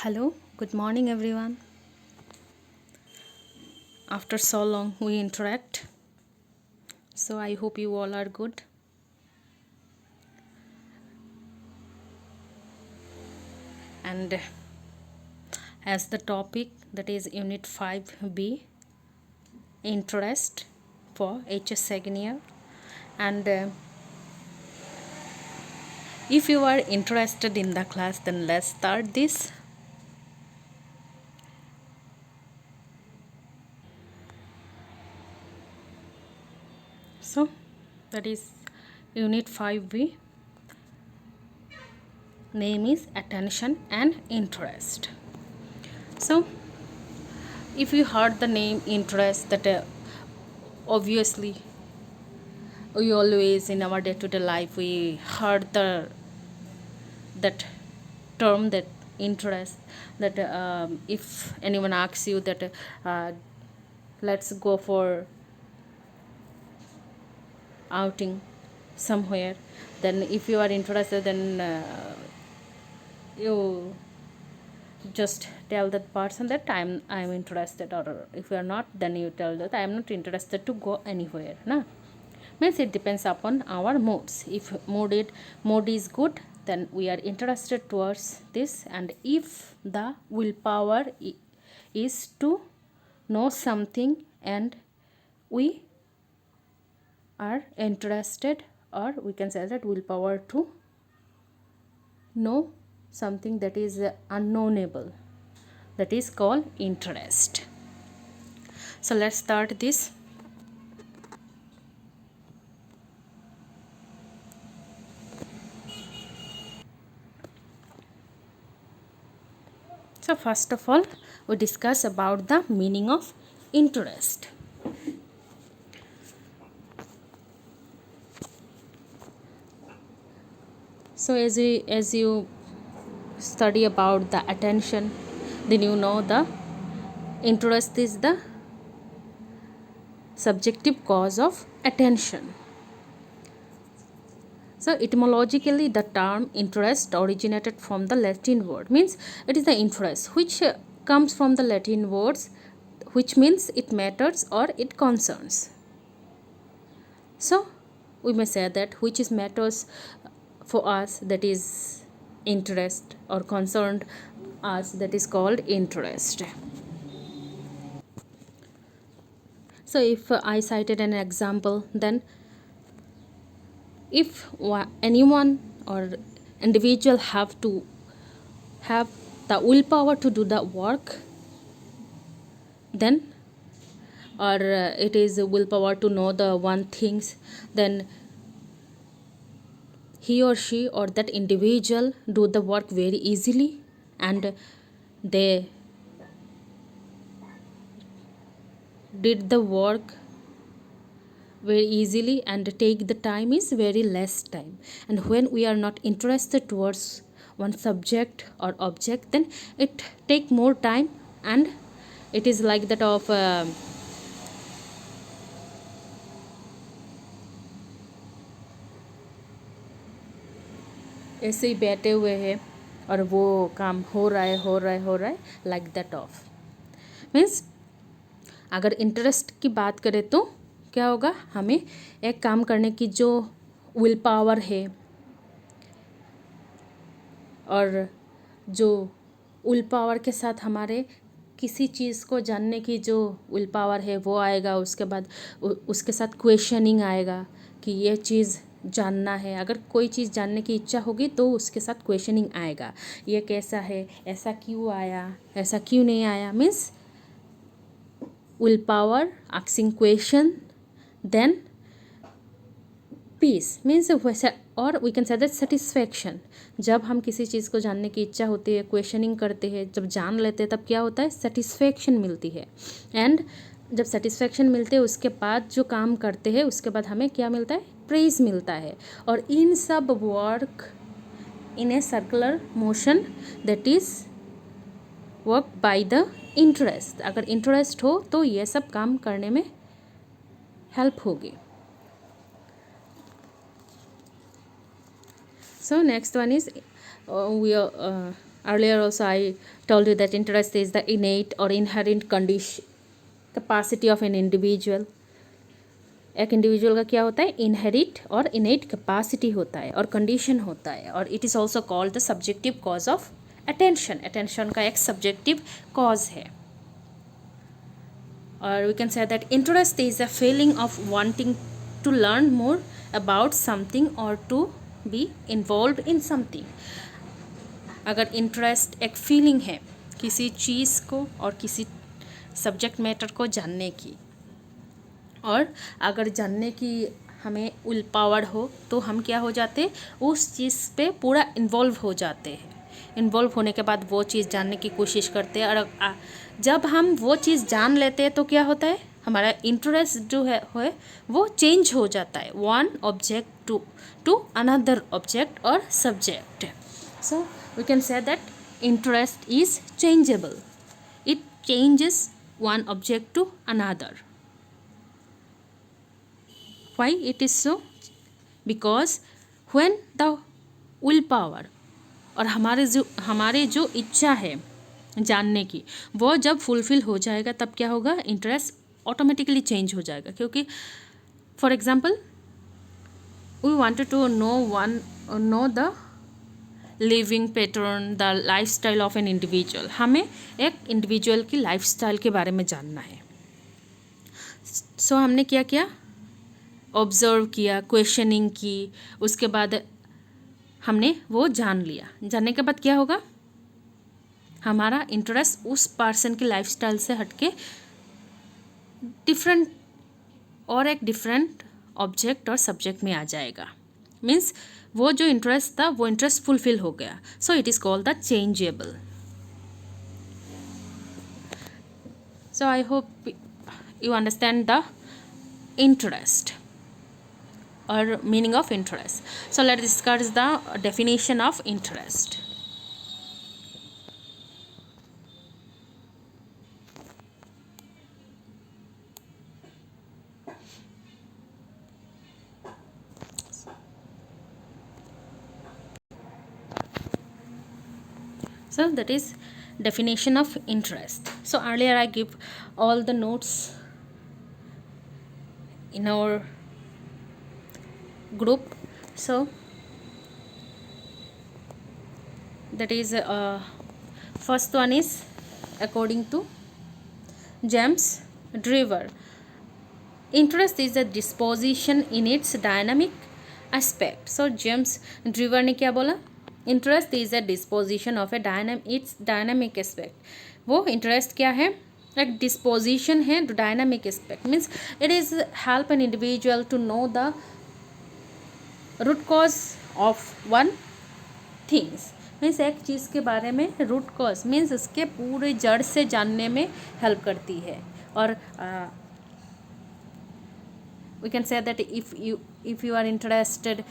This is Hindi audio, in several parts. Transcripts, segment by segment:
Hello, good morning everyone. After so long we interact. So I hope you all are good. And as the topic that is Unit 5B, interest for HS second year. And if you are interested in the class, then let's start this. So that is Unit 5B. Name is attention and interest. So if you heard the name interest, that obviously we always in our day-to-day life we heard that term, that interest, that if anyone asks you that let's go for outing somewhere, then if you are interested, then you just tell that person that I'm interested, or if you are not, then you tell that I am not interested to go anywhere. Means it depends upon our moods. If mood is good, then we are interested towards this. And if the willpower is to know something and we are interested, or we can say that willpower to know something that is unknowable, that is called interest. So let's start this. So first of all, we discuss about the meaning of interest. So as you study about the attention, then you know the interest is the subjective cause of attention. So etymologically, the term interest originated from the Latin word, means it is the interest which comes from the Latin words, which means it matters or it concerns. So we may say that which is matters for us, that is interest, or concerned us, that is called interest. So if I cited an example, then if anyone or individual have to have the willpower to do the work, then or it is a willpower to know the one things, then he or she or that individual do the work very easily, and they did the work very easily, and take the time is very less time. And when we are not interested towards one subject or object, then it take more time, and it is like that of ऐसे ही बैठे हुए हैं और वो काम हो रहा है लाइक दैट ऑफ मीन्स अगर इंटरेस्ट की बात करें तो क्या होगा, हमें एक काम करने की जो विल पावर है, और जो विल पावर के साथ हमारे किसी चीज़ को जानने की जो विल पावर है वो आएगा, उसके बाद उसके साथ क्वेश्चनिंग आएगा कि ये चीज़ जानना है। अगर कोई चीज़ जानने की इच्छा होगी तो उसके साथ क्वेश्चनिंग आएगा, ये कैसा है, ऐसा क्यों आया, ऐसा क्यों नहीं आया, means will power asking question, then peace means वैसा, और we can say that satisfaction. जब हम किसी चीज़ को जानने की इच्छा होती है, क्वेश्चनिंग करते हैं, जब जान लेते हैं, तब क्या होता है, सेटिस्फैक्शन मिलती है। एंड जब सेटिस्फैक्शन मिलते हैं, उसके बाद जो काम करते हैं, उसके बाद हमें क्या मिलता है, प्रेज मिलता है। और इन सब work in a circular motion, that is work by the interest. अगर इंटरेस्ट हो तो ये सब काम करने में हेल्प होगी। So next one is Earlier also I told you that interest is the innate or inherent condition capacity of an individual. एक इंडिविजुअल का क्या होता है, इनहेरिट और इनेट कैपेसिटी होता है और कंडीशन होता है, और it is also called the subjective cause of attention. Attention का एक सब्जेक्टिव कॉज है. और we can say that interest is a feeling of wanting to learn more about something और to be involve in something. अगर इंटरेस्ट एक फीलिंग है किसी चीज़ को और किसी सब्जेक्ट मैटर को जानने की, और अगर जानने की हमें विल पावर हो तो हम क्या हो जाते, उस चीज़ पे पूरा इन्वॉल्व हो जाते हैं. इन्वॉल्व होने के बाद वो चीज़ जानने की कोशिश करते हैं, और जब हम वो चीज़ जान लेते हैं तो क्या होता है, हमारा इंटरेस्ट जो है वो चेंज हो जाता है, one object to another object और subject. So we can say that interest is changeable. It changes one object to another. Why it is so? Because when the will power और हमारे जो इच्छा है जानने की, वो जब फुलफिल हो जाएगा तब क्या होगा, इंटरेस्ट ऑटोमेटिकली चेंज हो जाएगा. क्योंकि for example we wanted to know the living pattern, the lifestyle of an individual. हमें एक इंडिविजुअल की लाइफस्टाइल के बारे में जानना है. सो हमने क्या किया, ऑब्ज़र्व किया, क्वेश्चनिंग की, उसके बाद हमने वो जान लिया. जानने के बाद क्या होगा, हमारा इंटरेस्ट उस पर्सन की लाइफस्टाइल से हटके डिफरेंट और एक डिफरेंट ऑब्जेक्ट और सब्जेक्ट में आ जाएगा. मीन्स वो जो इंटरेस्ट था वो इंटरेस्ट फुलफिल हो गया. So it is called the changeable. So I hope you understand the interest or meaning of interest. So let's discuss the definition of interest. So that is definition of interest. So earlier I give all the notes in our group. So that is first one is according to James Driver, interest is a disposition in its dynamic aspect. So James Driver ने क्या बोला, interest is a disposition of a its dynamic aspect. वो interest क्या है, एक disposition है, dynamic aspect means it is help an individual to know the root cause of one things. Means एक चीज़ के बारे में रूट कॉज मीन्स उसके पूरे जड़ से जानने में हेल्प करती है. और we can say that if you are interested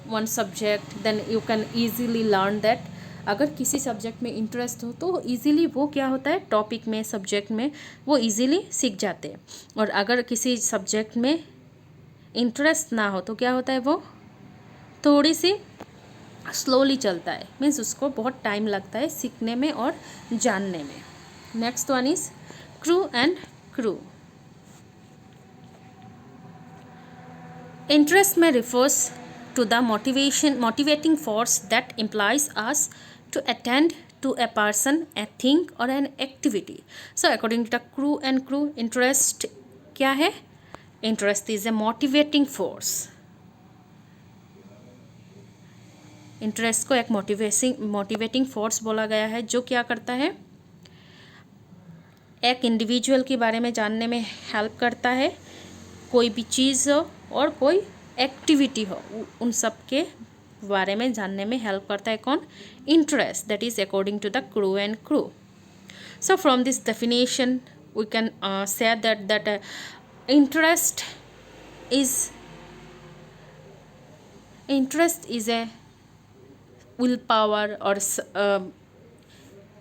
one subject then you can easily learn that. अगर किसी सब्जेक्ट में इंटरेस्ट हो तो ईजीली वो क्या होता है, टॉपिक में सब्जेक्ट में वो ईजीली सीख जाते हैं. और अगर किसी सब्जेक्ट में इंटरेस्ट ना हो तो क्या होता है, वो थोड़ी सी स्लोली चलता है. मीन्स उसको बहुत टाइम लगता है सीखने में और जानने में. Next one is Crow and Crow. Interest में refers to the motivating force that implies us to attend to a person, a thing or an activity. So according to the Crow and Crow, interest क्या है, interest is a motivating force. Interest को एक मोटिवेटिंग फोर्स बोला गया है जो क्या करता है, एक इंडिविजुअल के बारे में जानने में हेल्प करता है. कोई भी चीज़ हो और कोई एक्टिविटी हो, उन सब के बारे में जानने में हेल्प करता है कौन, interest. That is according to the Crow and Crow. So from this definition we can say that interest is a willpower or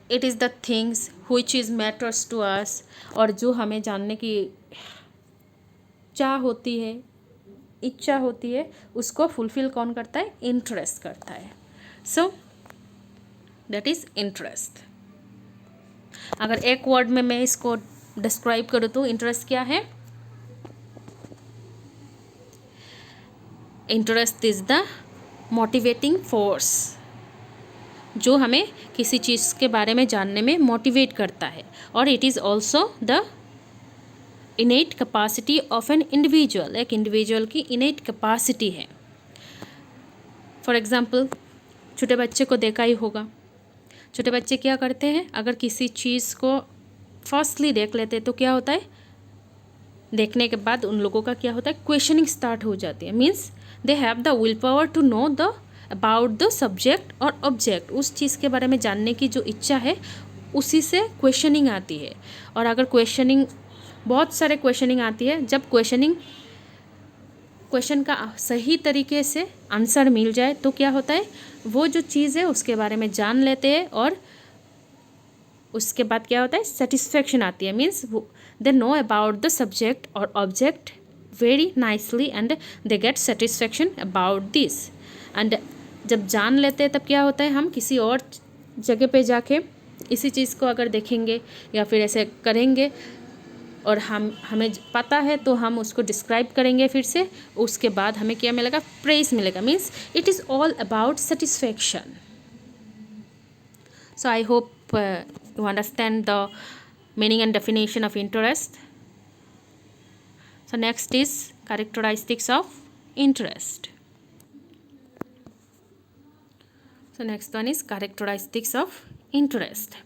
it is the things which is matters to us. और जो हमें जानने की चाह होती है, इच्छा होती है, उसको फुलफिल कौन करता है, इंटरेस्ट करता है. So that is interest. अगर एक वर्ड में मैं इसको डिस्क्राइब करूँ तो इंटरेस्ट क्या है? Interest is the motivating force, जो हमें किसी चीज़ के बारे में जानने में मोटिवेट करता है। और it is also the इनेट capacity of an individual, एक इंडिविजुअल की इनेट कैपेसिटी है। फॉर एग्जाम्पल, छोटे बच्चे को देखा ही होगा, छोटे बच्चे क्या करते हैं, अगर किसी चीज़ को फर्स्टली देख लेते हैं तो क्या होता है, देखने के बाद उन लोगों का क्या होता है, क्वेश्चनिंग स्टार्ट हो जाती है। Means they have the will power to know the about the subject और ऑब्जेक्ट, उस चीज़ के बारे में जानने की जो इच्छा है उसी से क्वेश्चनिंग आती है। और अगर क्वेश्चनिंग, बहुत सारे क्वेश्चनिंग आती है, जब क्वेश्चन का सही तरीके से आंसर मिल जाए तो क्या होता है, वो जो चीज़ है उसके बारे में जान लेते हैं और उसके बाद क्या होता है, सेटिस्फेक्शन आती है। Means they know about the subject और object very nicely and they get satisfaction about this. And जब जान लेते हैं तब क्या होता है, हम किसी और जगह पे जाके इसी चीज़ को अगर देखेंगे या फिर ऐसे करेंगे और हमें पता है तो हम उसको डिस्क्राइब करेंगे फिर से, उसके बाद हमें क्या मिलेगा, प्रेज मिलेगा। Means it is all about satisfaction. So I hope you understand the meaning and definition of interest. So next is characteristics of interest. So next one is characteristics of interest.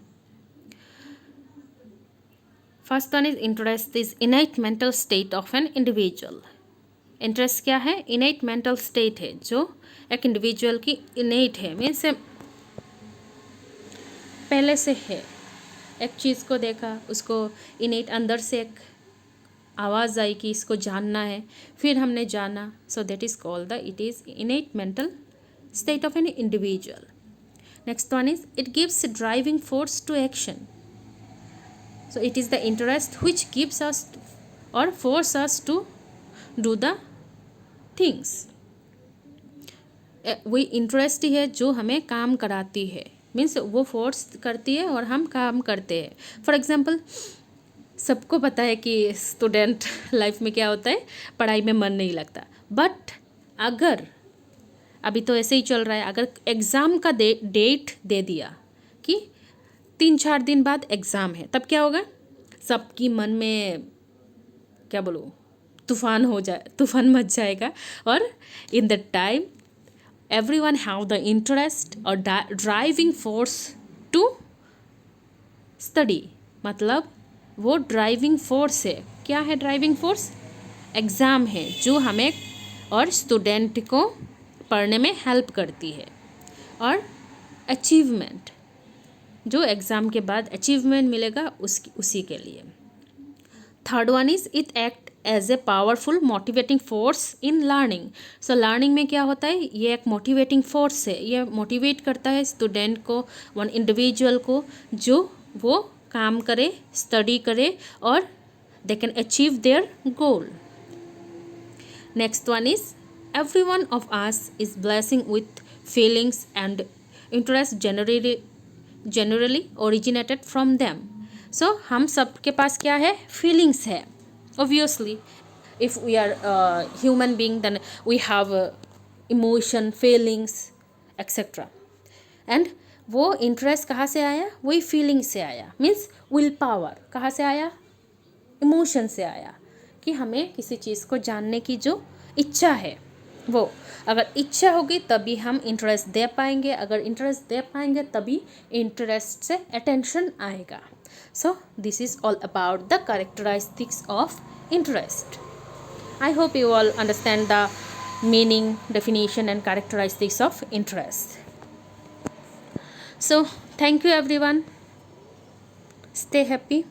First one is interest is innate mental state of an individual. Interest क्या है, innate mental state है जो एक इंडिविजुअल की innate है, मीन्स पहले से है। एक चीज़ को देखा, उसको innate अंदर से एक आवाज़ आई कि इसको जानना है, फिर हमने जाना, so that is called the it is innate mental state of an individual. Next one is it gives driving force to action. So it is the interest which gives us or force us to do the things. वही इंटरेस्ट ही है जो हमें काम कराती है, मीन्स वो फोर्स करती है और हम काम करते हैं। फॉर एग्जांपल, सबको पता है कि स्टूडेंट लाइफ में क्या होता है, पढ़ाई में मन नहीं लगता, बट अगर अभी तो ऐसे ही चल रहा है, अगर एग्ज़ाम का डेट दे दिया कि 3-4 दिन बाद एग्ज़ाम है, तब क्या होगा, सबकी मन में क्या बोलूँ, तूफान मच जाएगा। और in the time everyone have the interest or driving force to study. मतलब वो ड्राइविंग फोर्स है। क्या है ड्राइविंग फोर्स? एग्ज़ाम है जो हमें और स्टूडेंट को पढ़ने में हेल्प करती है। और अचीवमेंट, जो एग्ज़ाम के बाद अचीवमेंट मिलेगा उसी के लिए। Third one is it act as a powerful motivating force in learning. So learning में क्या होता है, ये एक मोटिवेटिंग फोर्स है, ये मोटिवेट करता है स्टूडेंट को, वन इंडिविजुअल को, जो वो काम करे, स्टडी करे और they can achieve their goal. Next one is every one of us is blessing with feelings and interest generally originated from them. So हम सब के पास क्या है, फीलिंग्स है. Obviously if we are human being then we have emotion, feelings etc. and वो इंटरेस्ट कहाँ से आया, वही फीलिंग से आया. मीन्स विल पावर कहाँ से आया, इमोशन से आया कि हमें किसी चीज़ को जानने की जो इच्छा है, वो अगर इच्छा होगी तभी हम इंटरेस्ट दे पाएंगे, अगर इंटरेस्ट दे पाएंगे तभी इंटरेस्ट से अटेंशन आएगा. So this is all about the characteristics of interest. I hope you all understand the meaning, definition and characteristics of interest. So thank you everyone. Stay happy.